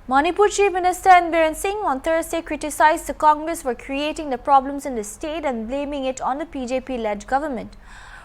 Manipur Chief Minister N. Biren Singh on Thursday criticized the Congress for creating the problems in the state and blaming it on the BJP-led government.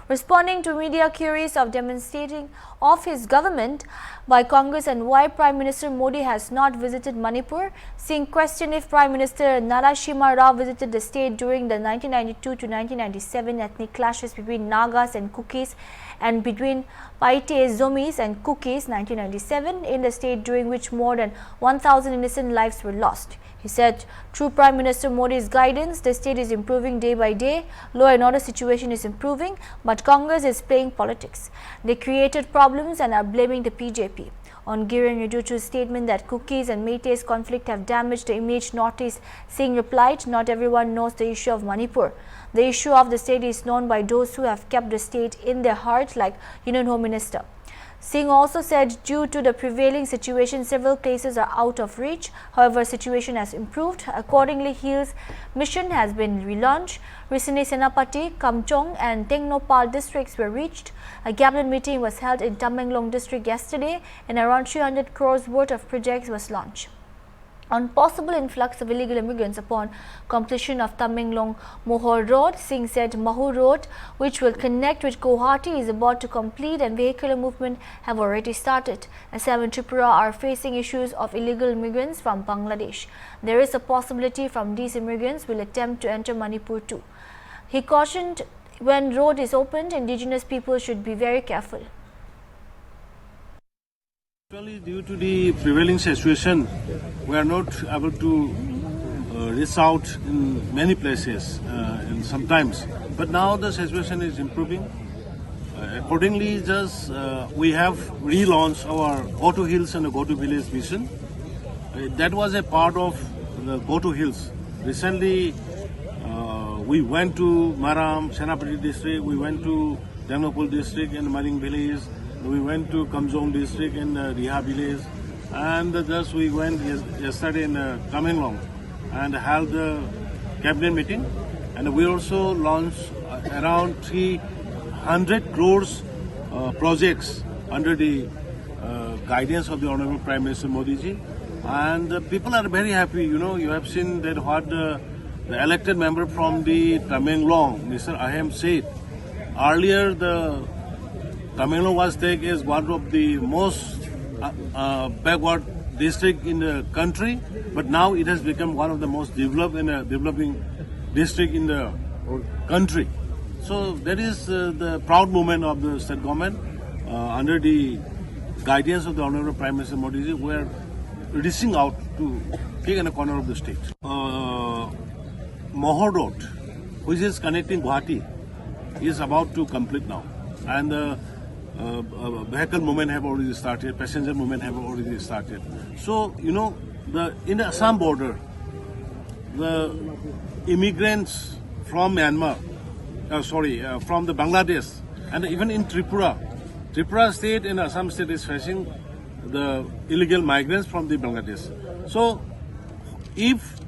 Responding to media queries of demonstrating of his government by Congress and why Prime Minister Modi has not visited Manipur, Singh questioned if Prime Minister Narasimha Rao visited the state during the 1992 to 1997 ethnic clashes between Nagas and Kukis and between Paite Zomis and Kukis 1997 in the state, during which more than 1,000 innocent lives were lost. He said, through Prime Minister Modi's guidance, the state is improving day by day. Law and order situation is improving, but Congress is playing politics. They created problems and are blaming the BJP. On Kiren Rijijhu's statement that Kukis and Meiteis conflict have damaged the image Northeast, Singh replied, not everyone knows the issue of Manipur. The issue of the state is known by those who have kept the state in their heart, like Union Home Minister. Singh also said due to the prevailing situation, several places are out of reach. However, situation has improved. Accordingly, Hills mission has been relaunched. Recently, Senapati, Kamchong and Tengnopal districts were reached. A cabinet meeting was held in Tamenglong district yesterday and around 300 crores worth of projects was launched. On possible influx of illegal immigrants upon completion of Tamenglong Mohor Road, Singh said Mahur Road, which will connect with Guwahati, is about to complete and vehicular movement have already started. Assam and Tripura are facing issues of illegal immigrants from Bangladesh. There is a possibility from these immigrants will attempt to enter Manipur too. He cautioned when road is opened, indigenous people should be very careful. Actually, due to the prevailing situation, we are not able to reach out in many places and sometimes. But now the situation is improving. Accordingly, we have relaunched our Go to Hills and the Go to Village mission. That was a part of the Go to Hills. Recently, we went to Maram, Senapati district, we went to Tengnopal district and Maring village. We went to Kamjong district in Riha village, and just we went yesterday in Tamenglong and held the cabinet meeting. And we also launched around 300 crores projects under the guidance of the Honorable Prime Minister Modi ji. And people are very happy. You know, you have seen that what the elected member from the Tamenglong, Mr. Ahem, said. Earlier, the Tamenglong was taken as one of the most backward district in the country, but now it has become one of the most developed and developing district in the country. So that is the proud moment of the state government. Under the guidance of the Honorable Prime Minister Modi ji, we are reaching out to take in a corner of the state. Mohor Road, which is connecting Guwahati, is about to complete now, and vehicle movement have already started, passenger movement have already started. So, you know, in the Assam border, the immigrants from Myanmar, from the Bangladesh, and even in Tripura state and Assam state is facing the illegal migrants from the Bangladesh. So, if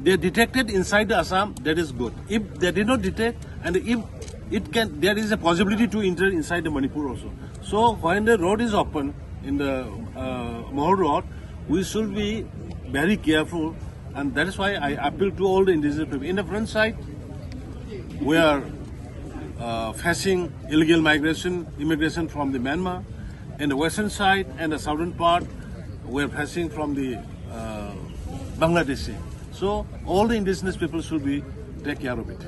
they are detected inside the Assam, that is good. If they did not detect, and if there is a possibility to enter inside the Manipur also. So when the road is open in the Mohor Road, we should be very careful, and that is why I appeal to all the indigenous people. In the front side, we are facing illegal immigration from the Myanmar. In the western side and the southern part, we are facing from the Bangladeshi. So all the indigenous people should take care of it.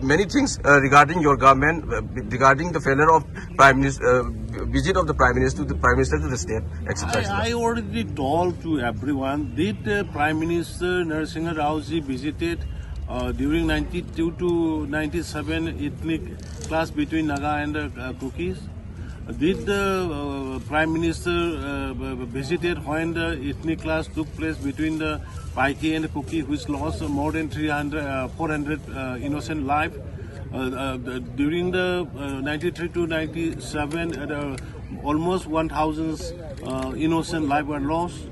Many things regarding your government, regarding the failure of Prime Minister, visit of the Prime Minister to the state, etc. I already told to everyone that Prime Minister Narasimha Rao ji visited during 92 to 97 ethnic clash between Naga and Kukis. Did the Prime Minister visited when the ethnic clash took place between the Paike and the Kuki, which lost more than 400 innocent lives? During the 93 to 97, almost 1,000 innocent lives were lost.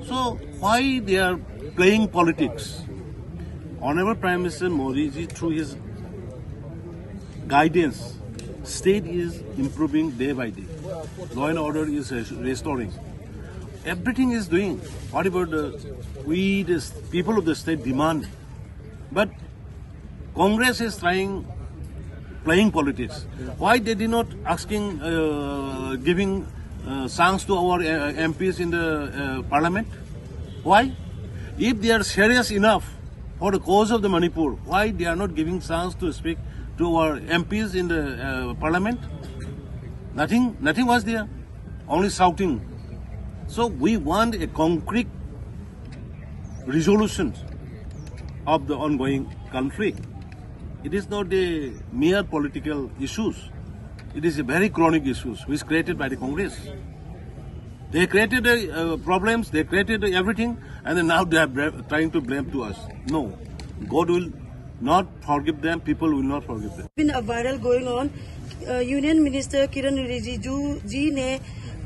So why they are playing politics? Honorable Prime Minister Modi ji, through his guidance, state is improving day by day. Law and order is restoring. Everything is doing. Whatever we, the people of the state, demand. But Congress is playing politics. Why they did not giving chance to our MPs in the parliament? Why? If they are serious enough for the cause of the Manipur, why they are not giving chance to speak to our MPs in the parliament? Nothing was there. Only shouting. So we want a concrete resolution of the ongoing conflict. It is not a mere political issues. It is a very chronic issues which is created by the Congress. They created problems, they created everything, and then now they are trying to blame to us. No, God will not forgive them, people will not forgive them. Been a viral going on. Union Minister Kiran Rijiju जी ने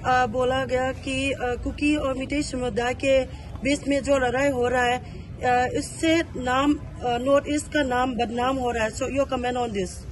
बोला गया कि cookie और मिटेई समुदाय के बीच में जो लड़ाई हो रहा है इससे नाम नॉर्थ ईस्ट का नाम बदनाम हो रहा है. So your comment on this?